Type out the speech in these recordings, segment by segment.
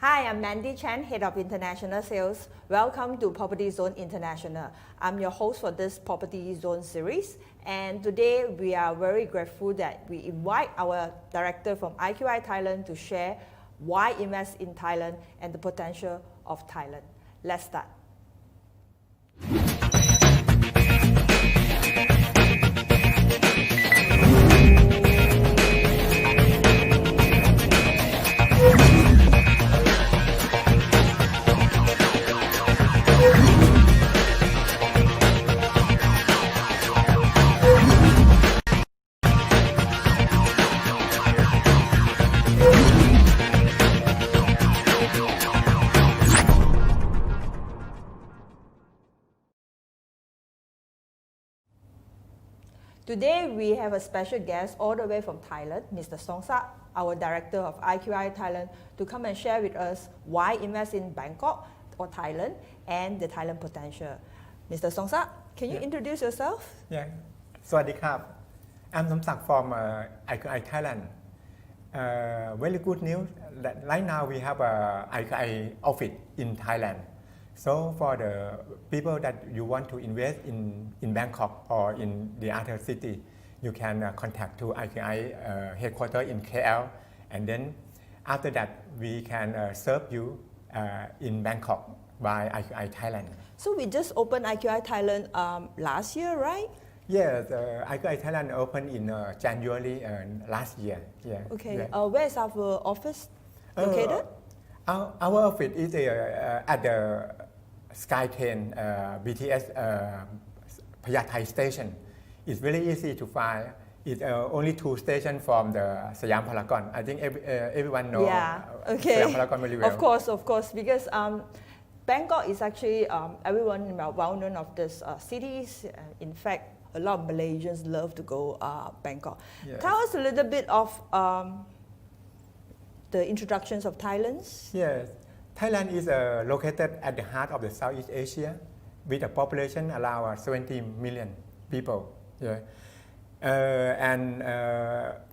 Hi, I'm Mandy Chen, Head of International Sales. Welcome to Property Zone International. I'm your host for this Property Zone series. And today we are very grateful that we invite our director from IQI Thailand to share why invest in Thailand and the potential of Thailand. Let's start. Today we have a special guest all the way from Thailand, Mr. Somsak, our director of IQI Thailand, to come and share with us why invest in Bangkok or Thailand and the Thailand potential. Mr. Somsak, can you introduce yourself? Yeah. Swadikap. I'm Somsak from IQI Thailand. Very good news that right now we have a IQI office in Thailand. So for the people that you want to invest in Bangkok or in the other city, you can contact to IQI headquarters in KL, and then after that we can serve you in Bangkok by IQI Thailand. So we just opened IQI Thailand last year, right? Yes, IQI Thailand opened in January last year. Yeah. Okay. Yeah. Where is our office located? Our office is at the SkyTrain BTS Payathai station. It's very easy to find. It's only 2 stations from the Siam Paragon. I think everyone knows Siam Paragon very well. Of course, because Bangkok is actually everyone well known of this cities. In fact, a lot of Malaysians love to go Bangkok. Yes. Tell us a little bit of the introductions of Thailand. Yes. Thailand is located at the heart of the Southeast Asia with a population around 70 million people. Yeah. And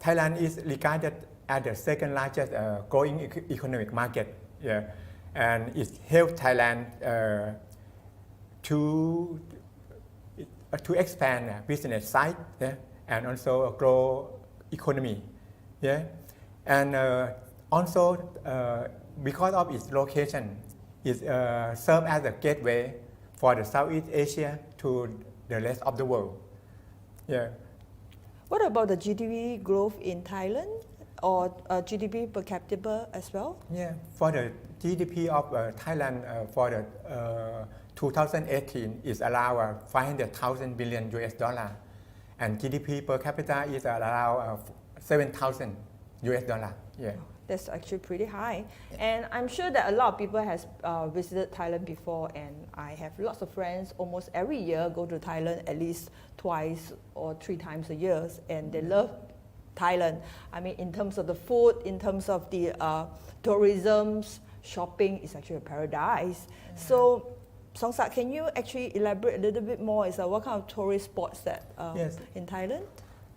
Thailand is regarded as the second largest growing economic market. Yeah. And it helped Thailand to expand business side, yeah, and also grow economy. Yeah. And also because of its location, it serves as a gateway for the Southeast Asia to the rest of the world. Yeah. What about the GDP growth in Thailand or GDP per capita as well? Yeah, for the GDP of Thailand for the 2018 is around 500,000 billion US dollar, and GDP per capita is around 7,000 US dollar. Yeah. That's actually pretty high. And I'm sure that a lot of people has visited Thailand before, and I have lots of friends almost every year go to Thailand at least twice or 3 times a year, and they love Thailand. I mean, in terms of the food, in terms of the tourism, shopping, is actually a paradise. Yeah. So, Somsak, can you actually elaborate a little bit more? Is what kind of tourist spots that yes. in Thailand?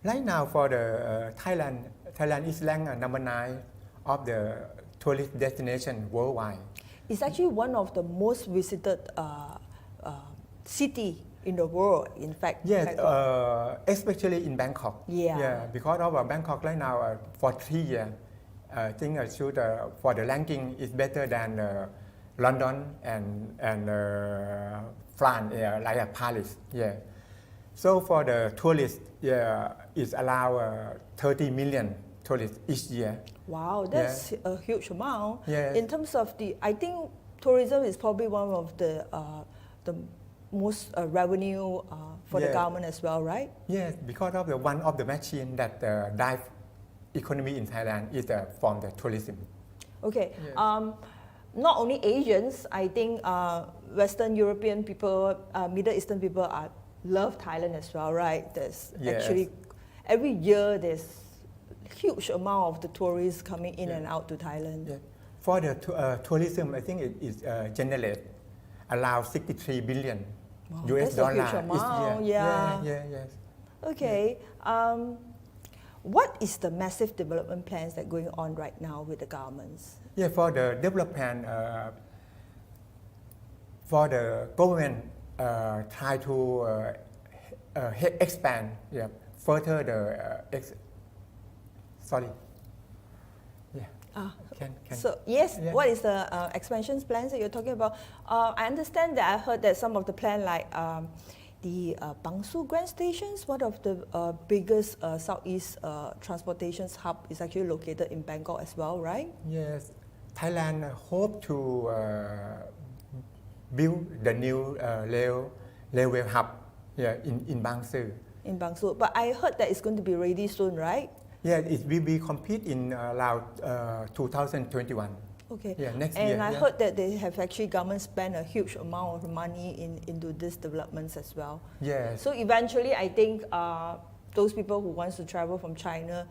Right now, for the Thailand is ranked number 9 of the tourist destination worldwide. It's actually one of the most visited city in the world, in fact. Yes, especially in Bangkok. Yeah. Yeah, because of Bangkok right now for 3 years, I think for the ranking is better than London and France, like Paris. Yeah. So for the tourists, yeah, it's around 30 million tourists each year. Wow, that's a huge amount. Yes. In terms of I think tourism is probably one of the most revenue for the government as well, right? Yes, because of one of the machine that drive economy in Thailand is from the tourism. Okay. Yes. Not only Asians, I think Western European people, Middle Eastern people love Thailand as well, right? There's actually every year there's huge amount of the tourists coming in and out to Thailand. Yeah. For the tourism, I think it is generate around 63 billion US dollar each year. Yeah. Yes. Okay. What is the massive development plans that are going on right now with the governments? Yeah, for the development, for the government try to expand, yeah, further the sorry. Yeah. Can So yes, yeah. what is the expansion plans that you're talking about? I understand that I heard that some of the plan like the Bangsu Grand Stations, one of the biggest Southeast transportation hub, is actually located in Bangkok as well, right? Yes, Thailand hope to build the new railway hub, yeah, in Bangsu. In Bangsu, but I heard that it's going to be ready soon, right? Yeah, it will be complete in around 2021. Okay. Yeah, next and year. And I yeah. heard that they have actually government spent a huge amount of money into these developments as well. Yes. So eventually, I think those people who wants to travel from China,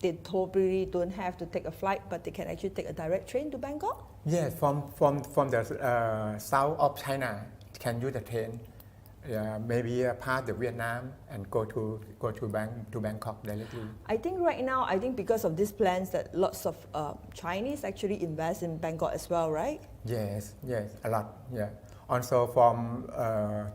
they probably don't have to take a flight, but they can actually take a direct train to Bangkok. Yes, from the south of China, can use the train. Maybe pass the Vietnam and go to Bangkok directly. I think right now, because of these plans that lots of Chinese actually invest in Bangkok as well, right? Yes, a lot. Yeah, also from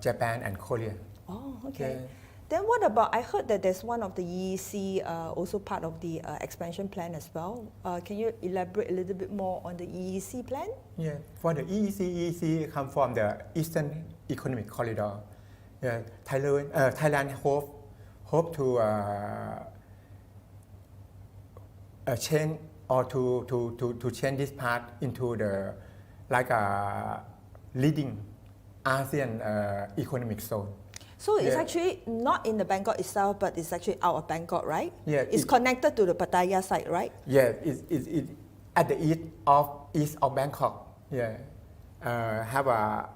Japan and Korea. Oh, okay. Yeah. Then what about, I heard that there's one of the EEC also part of the expansion plan as well. Can you elaborate a little bit more on the EEC plan? Yeah, for the EEC come from the Eastern Economic Corridor. Yeah, Thailand hope to change or to change this part into the like a leading ASEAN economic zone. So it's Yeah. actually not in the Bangkok itself, but it's actually out of Bangkok, right? Yeah, It's connected to the Pattaya side, right? Yeah, it's at the east of Bangkok. Yeah, have a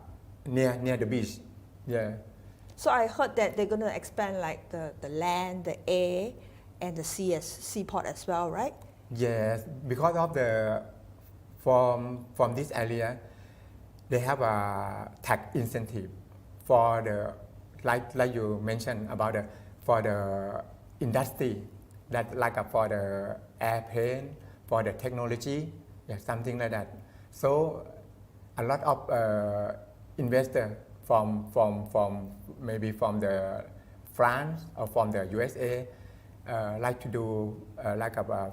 near the beach. Yeah. So I heard that they're going to expand like the land, the air, and the seaport as well, right? Yes, because of the from this area, they have a tax incentive for the like you mentioned about for the industry, that like for the airplane, for the technology, yeah, something like that. So a lot of investors from maybe from the France or from the USA like to do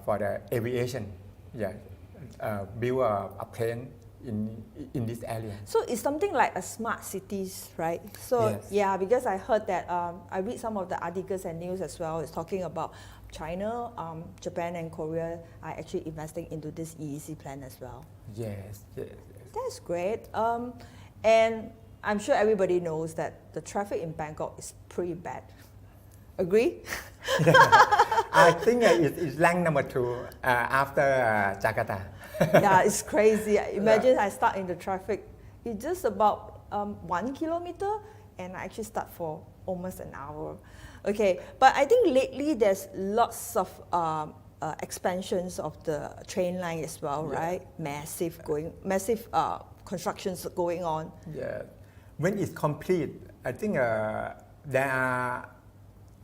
for the aviation, yeah, build a plane in this area. So it's something like a smart cities, right? So Yes. yeah, because I heard that I read some of the articles and news as well. It's talking about China, Japan, and Korea are actually investing into this EEC plan as well. Yes. That's great. And I'm sure everybody knows that the traffic in Bangkok is pretty bad. Agree? I think it's ranked number 2 after Jakarta. Yeah, it's crazy. Imagine I start in the traffic. It's just about 1 kilometer, and I actually start for almost an hour. Okay, but I think lately there's lots of expansions of the train line as well, Yeah. right? Massive constructions going on. Yeah. When it's complete, I think there are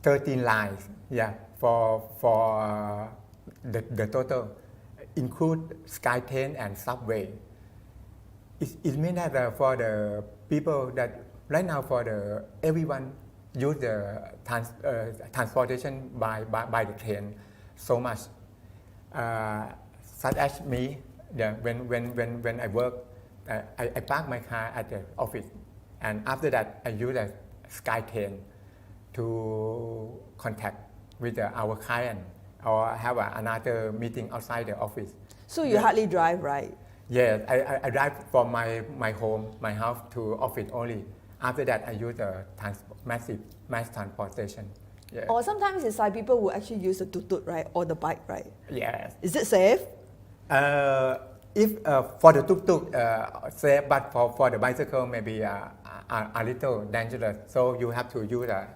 13 lines. Yeah, for the total, include SkyTrain and subway. It means that for the people that right now everyone use the transportation by the train so much. Such as me, yeah, when I work, I park my car at the office, and after that I use the SkyTrain to contact with our client or have another meeting outside the office. So you hardly drive, right? Yes, I drive from my home, my house to office only. After that, I use the mass transportation. Yeah. Or sometimes it's like people who actually use the tuk-tuk, right? Or the bike, right? Yes. Is it safe? If for the tuk-tuk, safe, but for the bicycle, maybe a little dangerous. So you have to use a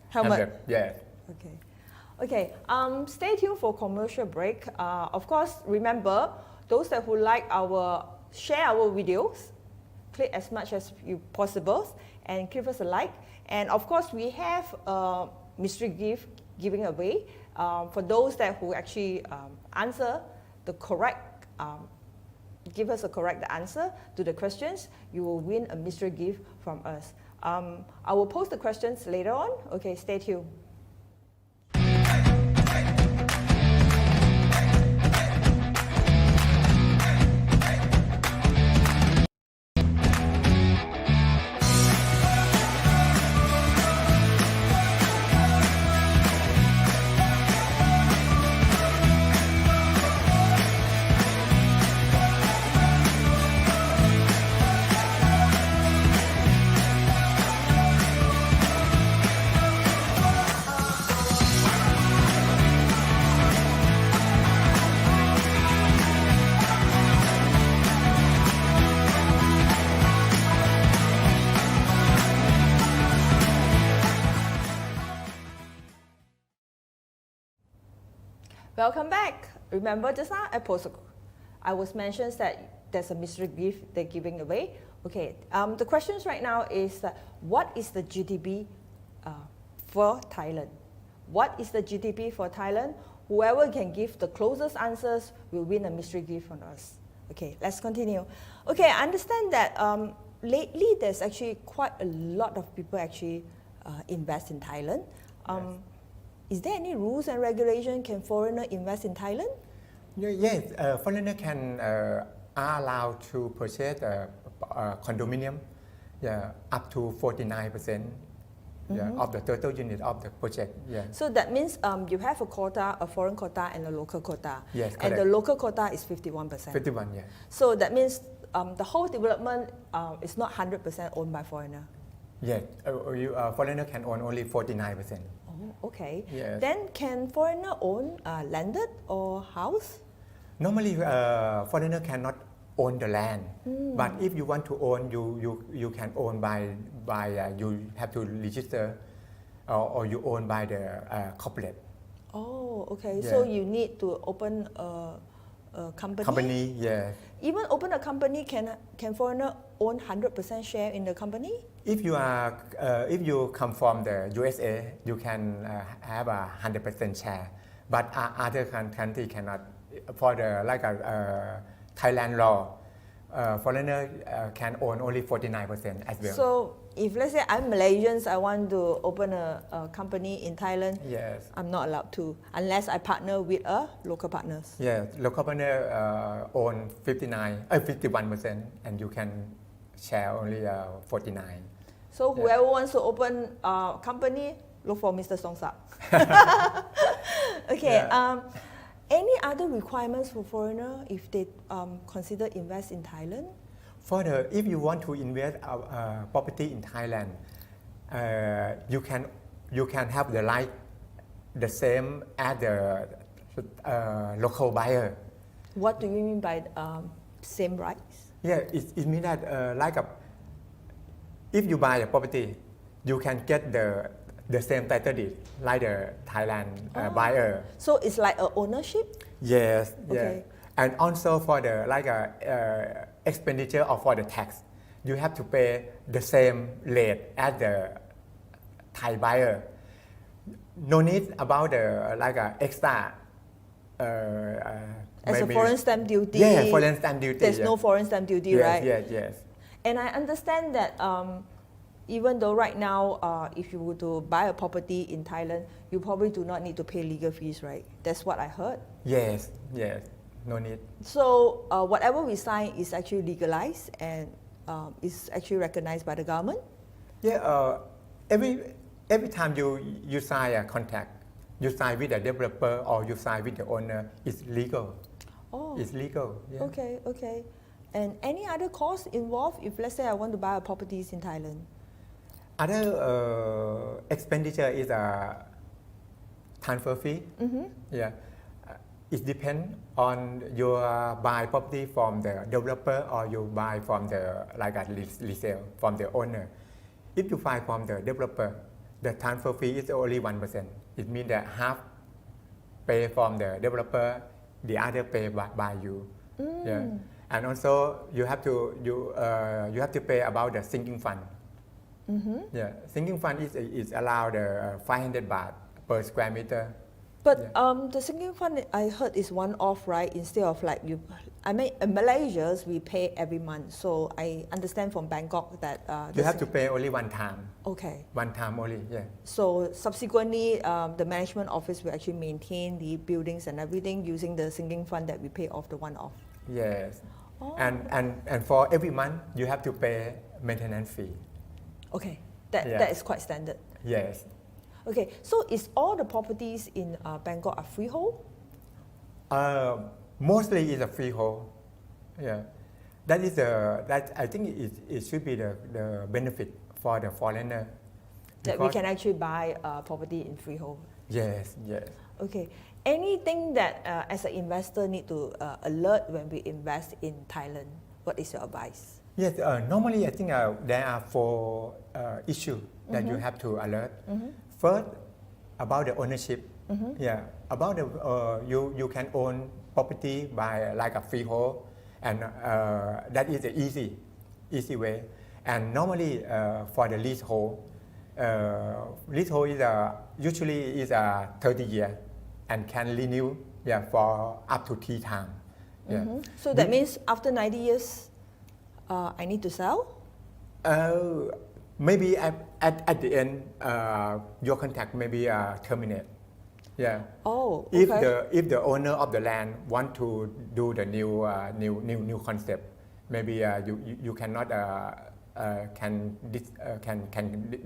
Helmet. Yes. Okay. Stay tuned for commercial break. Of course, remember those that who like share our videos, click as much as you possible, and give us a like. And of course, we have a mystery gift giving away. For those that who actually answer the correct, give us a correct answer to the questions, you will win a mystery gift from us. I will post the questions later on. Okay, stay tuned. Welcome back. Remember just now I was mentioned that there's a mystery gift they're giving away. Okay, the questions right now is what is the GDP for Thailand? What is the GDP for Thailand? Whoever can give the closest answers will win a mystery gift from us. Okay, let's continue. Okay, I understand that lately there's actually quite a lot of people actually invest in Thailand. Yes. Is there any rules and regulation? Can foreigner invest in Thailand? Yes, foreigner can are allowed to purchase a condominium, up to 49% of the total unit of the project. Yeah. So that means you have a quota, a foreign quota and a local quota. Yes, and correct. the local quota is 51%. 51, yeah. So that means the whole development is not 100% owned by foreigner. Yes, foreigner can own only 49%. Oh, okay. Yes. Then can foreigner own landed or house? Normally, foreigner cannot own the land, but if you want to own, you can own by you have to register, or you own by the corporate. Oh, okay. Yeah. So you need to open a company. Company, yeah. Even open a company, can foreigner own 100% share in the company? If you come from the USA, you can have 100% share, but other country cannot. For the Thailand law, foreigner can own only 49% as well. So if let's say I'm Malaysian, I want to open a company in Thailand, Yes. I'm not allowed to unless I partner with a local partners. Yes, local partner own 51%, and you can share only 49%. So whoever wants to open a company, look for Mr. Somsak. Okay. Yeah. Any other requirements for foreigner if they consider invest in Thailand? If you want to invest property in Thailand, you can have the right the same as the local buyer. What do you mean by same rights? Yeah, it means that if you buy a property, you can get the same title deed like the Thailand buyer. So it's like a ownership? Yes. Okay. Yeah. And also for the expenditure or for the tax, you have to pay the same rate as the Thai buyer. No need about the extra. As a foreign stamp duty. Yeah, foreign stamp duty. There's no foreign stamp duty, yes, right? Yes. And I understand that even though right now, if you were to buy a property in Thailand, you probably do not need to pay legal fees, right? That's what I heard. Yes. No need. So whatever we sign is actually legalized and is actually recognized by the government? Yeah. Every time you sign a contract, you sign with the developer or you sign with the owner, it's legal. Oh. It's legal. Yeah. Okay. And any other costs involved if let's say I want to buy a properties in Thailand? Other expenditure is a transfer fee. Mm-hmm. Yeah. It depends on your buy property from the developer or you buy from the resale from the owner. If you buy from the developer, the transfer fee is only 1%. It means that half pay from the developer, the other pay by you. Yeah. And also you have to pay about the sinking fund. Mm-hmm. Yeah, sinking fund is allowed 500 baht per square meter. But the sinking fund I heard is one-off, right? Instead of like in Malaysia we pay every month. So I understand from Bangkok that you have to pay only one time. Okay. One time only, yeah. So subsequently, the management office will actually maintain the buildings and everything using the sinking fund that we pay off the one-off. Yes. Oh. And for every month you have to pay maintenance fee. Okay, that is quite standard. Yes. Okay, so is all the properties in Bangkok are freehold? Mostly is a freehold. Yeah, that I think it should be the benefit for the foreigner. That we can actually buy a property in freehold. Yes, yes. Okay, anything that as an investor need to alert when we invest in Thailand? What is your advice? Yes, normally I think there are 4 issues that you have to alert. First, about the ownership. Yeah, about the you can own property by like a freehold, and that is the easy way. And normally for the leasehold is usually is 30 years and can renew for up to 3 times. Yeah. So that means after 90 years, I need to sell? Maybe at the end, your contract may be terminate. Yeah. Oh, okay. If the owner of the land want to do the new concept, maybe you cannot can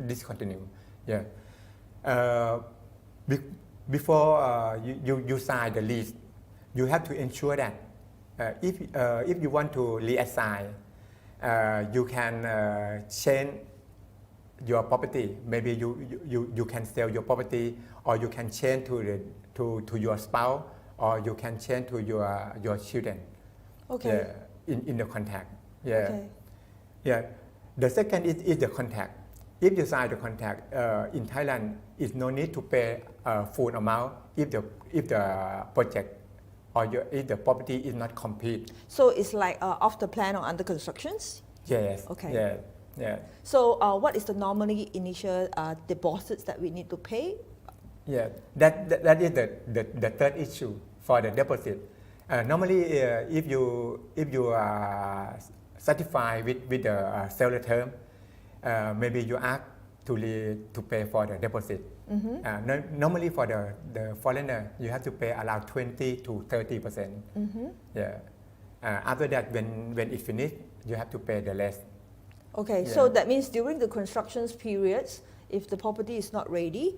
discontinue. Yeah. Before you sign the lease, you have to ensure that if you want to reassign, you can change your property. Maybe you can sell your property, or you can change to your spouse, or you can change to your children. Okay. Yeah, in the contract. Yeah. Okay. Yeah. The second is the contract. If you sign the contract in Thailand, it's no need to pay full amount if the project or if the property is not complete. So it's like off the plan or under constructions? Yes. Okay. Yeah. Yeah. So what is the normally initial deposits that we need to pay? Yeah, that is the third issue for the deposit. Normally, if you are satisfied with the seller term, maybe you ask to pay for the deposit. Normally for the foreigner, you have to pay around 20 to 30%. Yeah. After that, when it's finished, you have to pay the rest. Okay, Yeah. so that means during the constructions periods, if the property is not ready,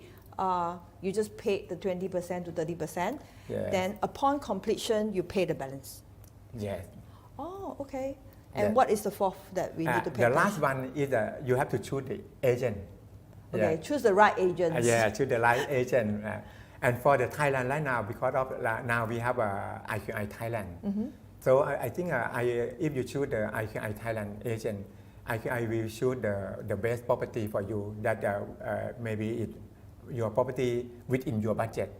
you just pay the 20% to 30%. Yes. Then upon completion, you pay the balance. Yes. Oh, okay. And Yeah. what is the fourth that we need to pay? The last one is you have to choose the agent. Okay, Yeah. choose the right agents. Yeah, choose the right agent. And for the Thailand right now, because of now we have IQI Thailand. So I think if you choose the IQI Thailand agent, IQI will choose the best property for you that maybe your property within your budget,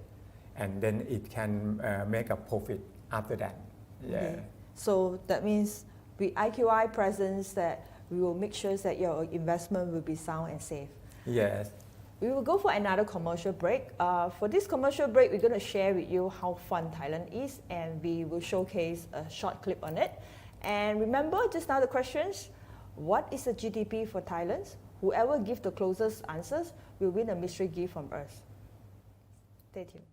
and then it can make a profit after that. Yeah. Okay. So that means with IQI presence that we will make sure that your investment will be sound and safe. Yes. We will go for another commercial break. For this commercial break, we're going to share with you how fun Thailand is, and we will showcase a short clip on it. And remember just now the questions, what is the GDP for Thailand? Whoever gives the closest answers will win a mystery gift from us. Stay tuned.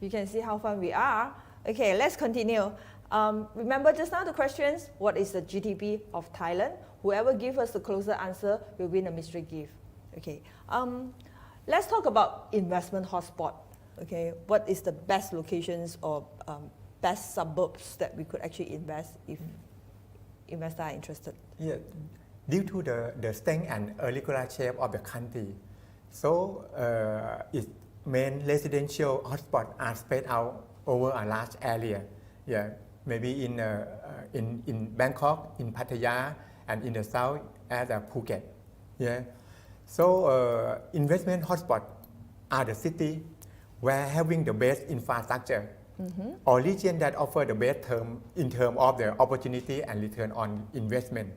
You can see how fun we are. Okay, let's continue. Remember just now the questions, what is the GDP of Thailand? Whoever gives us the closer answer will win a mystery gift. Okay, let's talk about investment hotspot. Okay, what is the best locations or best suburbs that we could actually invest if investors are interested? Yeah, due to the strength and irregular shape of the country, so its main residential hotspots are spread out over a large area. Yeah, maybe in Bangkok, in Pattaya, and in the south as Phuket. Yeah, so investment hotspots are the city where having the best infrastructure or region that offer the best term in terms of the opportunity and return on investment.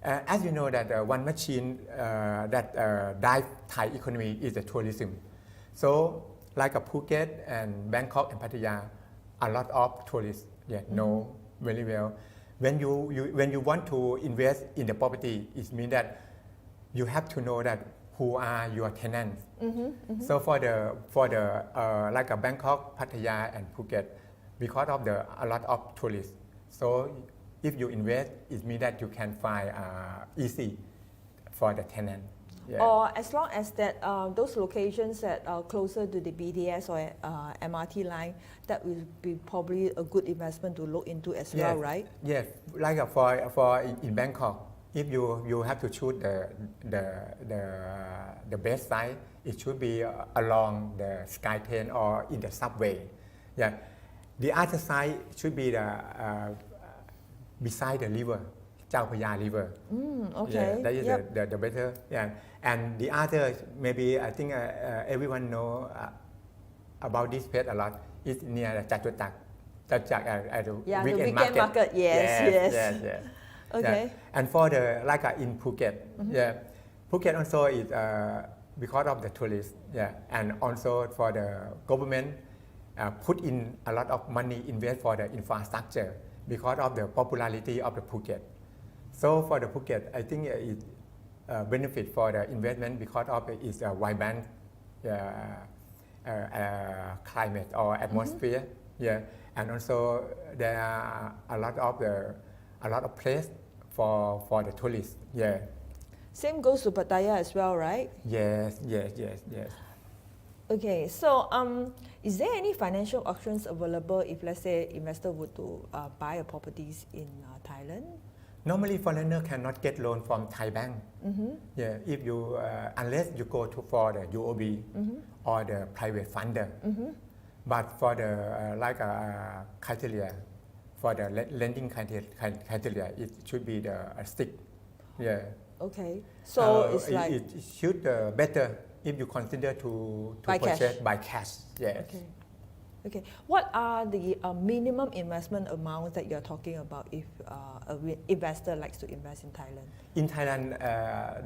As you know that one machine that drives Thai economy is the tourism. So like Phuket and Bangkok and Pattaya, a lot of tourists know very well. When you want to invest in the property, it means that you have to know that who are your tenants. So for the like Bangkok, Pattaya, and Phuket, because of a lot of tourists. So if you invest, it means that you can find easy for the tenant. Yeah. Or as long as that those locations that are closer to the BTS or MRT line, that will be probably a good investment to look into as well, right? Yes, like for in Bangkok, if you have to choose the best site, it should be along the SkyTrain or in the subway. Yeah, the other side should be beside the river, Chao Phraya River. Okay. Yeah, that is the better. Yeah, and the other maybe I think everyone know about this place a lot. It's near Chatuchak. At the weekend market. Yes. Okay. Yeah. And for the like in Phuket, Phuket also is because of the tourists, and also for the government put in a lot of money invest for the infrastructure because of the popularity of the Phuket. So for the Phuket, I think it benefit for the investment because of its vibrant climate or atmosphere. Yeah, and also there are a lot of place for the tourists. Yeah. Same goes to Pattaya as well, right? Yes. Okay, so is there any financial options available if, let's say, investor would to buy a properties in Thailand? Normally, foreigner cannot get loan from Thai bank. Yeah, if you unless you go for the UOB or the private funder. But for the criteria, for the lending criteria, it should be the stick. Yeah. Okay, so it's like it should better if you consider to purchase by cash. Yes. Okay. What are the minimum investment amounts that you're talking about if an investor likes to invest in Thailand? In Thailand,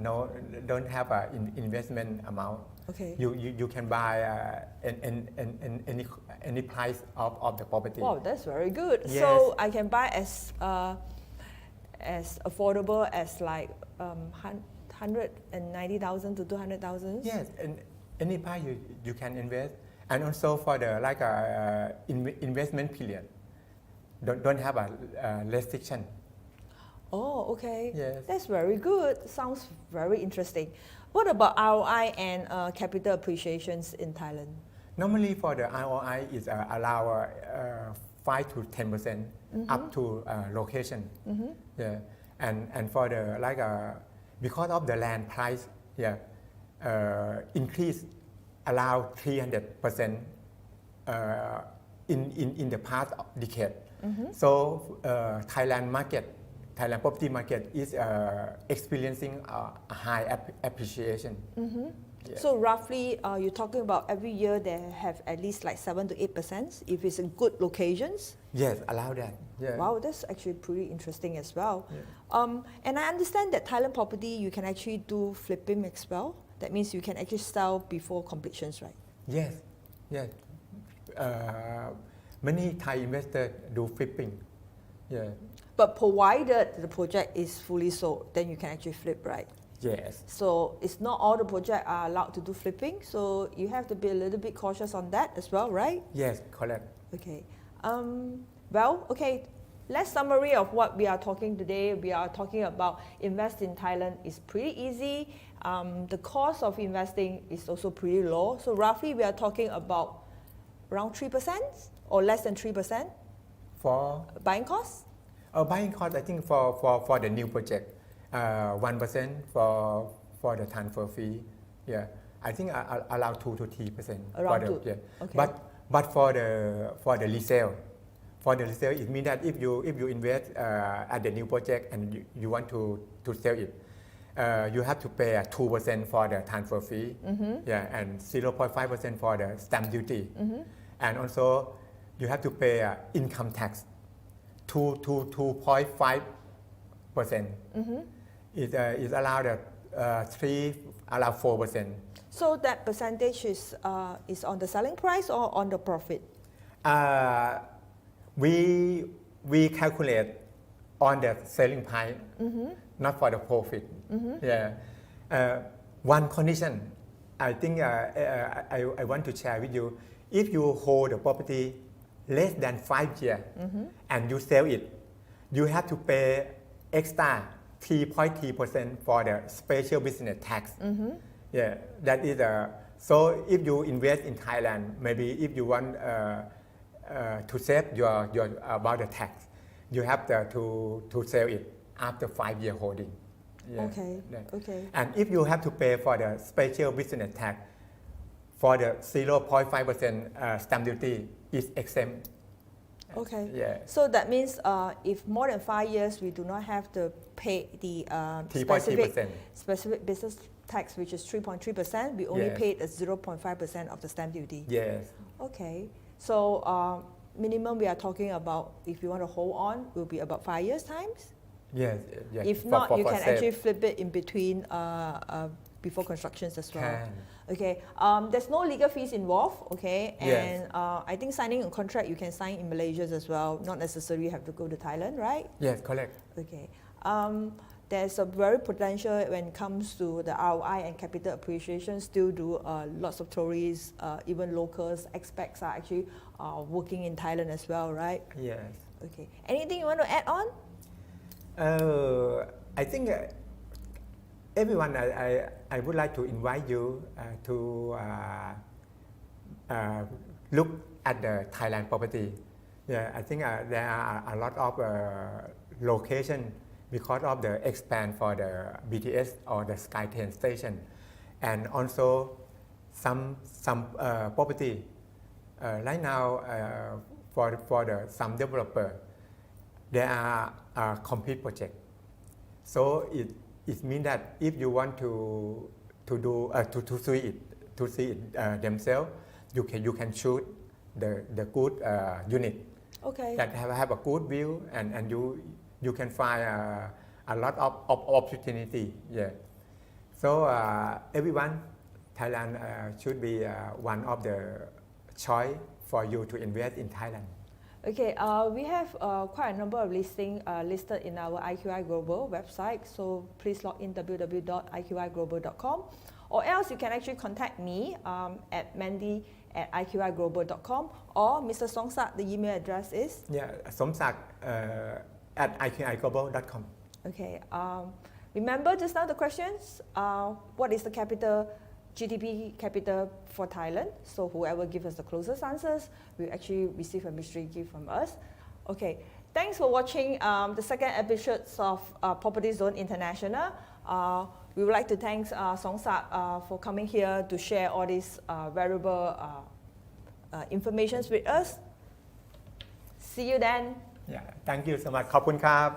no, don't have an investment amount. Okay. You can buy any price of the property. Wow, that's very good. Yes. So I can buy as affordable as like 190,000 to 200,000. Yes, and any price you can invest, and also for the investment period, don't have a restriction. Oh, okay. Yes. That's very good. Sounds very interesting. What about ROI and capital appreciations in Thailand? Normally for the ROI is allow 5 to 10% up to location. Yeah, and for the because of the land price, increase allow 300% in the past decade. So Thailand property market is experiencing a high appreciation. Yeah. So roughly, you're talking about every year they have at least like 7 to 8% if it's in good locations? Yes, allow that. Yeah. Wow, that's actually pretty interesting as well. Yeah. And I understand that Thailand property, you can actually do flipping as well. That means you can actually sell before completions, right? Yes. Many Thai investors do flipping. Yeah. But provided the project is fully sold, then you can actually flip, right? Yes. So it's not all the projects are allowed to do flipping. So you have to be a little bit cautious on that as well, right? Yes, correct. Okay. Well, okay. Let's summary of what we are talking today. We are talking about invest in Thailand is pretty easy. The cost of investing is also pretty low. So roughly we are talking about around 3% or less than 3% For buying costs. buying cost, I think for the new project, 1% for the transfer fee. Yeah, I think around 2 to 3%. Around for 2. Yeah. Okay. But for the resale, it means that if you invest at the new project and you want to sell it, you have to pay 2% for the transfer fee, yeah, and 0.5% for the stamp duty, and also you have to pay income tax, 2.5%. Is allowed 4%. So that percentage is on the selling price or on the profit? We calculate on the selling price, not for the profit. Yeah. One condition, I think I want to share with you. If you hold the property less than 5 years and you sell it, you have to pay extra 3.3% for the special business tax. Yeah, that is so if you invest in Thailand, maybe if you want to save your about the tax, you have to sell it after 5-year holding. Yeah. Okay. Yeah. Okay. And if you have to pay for the special business tax, for the 0.5% stamp duty is exempt. Okay. Yeah. So that means if more than 5 years, we do not have to pay the 3.3%. specific business tax, which is 3.3%. We only Yes. paid 0.5% of the stamp duty. Yes. Okay. So minimum we are talking about, if you want to hold on, will be about 5 years times. Yes. Yes. If not, you can actually flip it in between before constructions as well. Can. Okay. There's no legal fees involved. Okay. Yes. And I think signing a contract you can sign in Malaysia as well. Not necessarily have to go to Thailand, right? Yes, correct. Okay. There's a very potential when it comes to the ROI and capital appreciation. Still do lots of tourists, even locals, expats are actually working in Thailand as well, right? Yes. Okay. Anything you want to add on? I think everyone, I would like to invite you to look at the Thailand property. Yeah, I think there are a lot of location because of the expand for the BTS or the SkyTrain station, and also some property right now for some developer, there are complete project. So it means that if you want to do to see it themselves, you can choose the good unit. Okay. That have a good view, and you can find a lot of opportunity. Yeah. So everyone, Thailand should be one of the choice for you to invest in Thailand. Okay, we have quite a number of listings listed in our IQI Global website. So please log in www.iqiglobal.com, or else you can actually contact me at Mandy@iqiglobal.com, or Mr. Somsak, the email address is? Yeah, Somsak at iqiglobal.com. Okay. Remember just now the questions? What is the capital, GDP capital for Thailand? So whoever gives us the closest answers will actually receive a mystery gift from us. Okay. Thanks for watching the second episode of Property Zone International. We would like to thank Somsak for coming here to share all these valuable information with us. See you then. Yeah, thank you so much. ขอบคุณครับ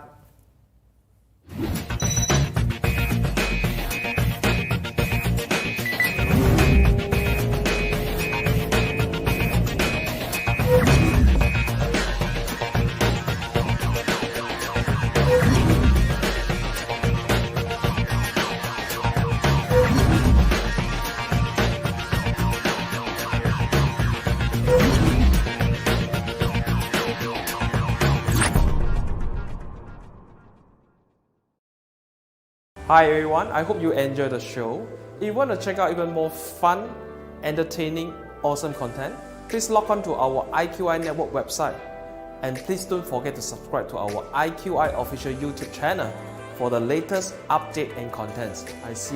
Hi everyone, I hope you enjoyed the show. If you want to check out even more fun, entertaining, awesome content, please log on to our IQI Network website. And please don't forget to subscribe to our IQI official YouTube channel for the latest update and contents. I see you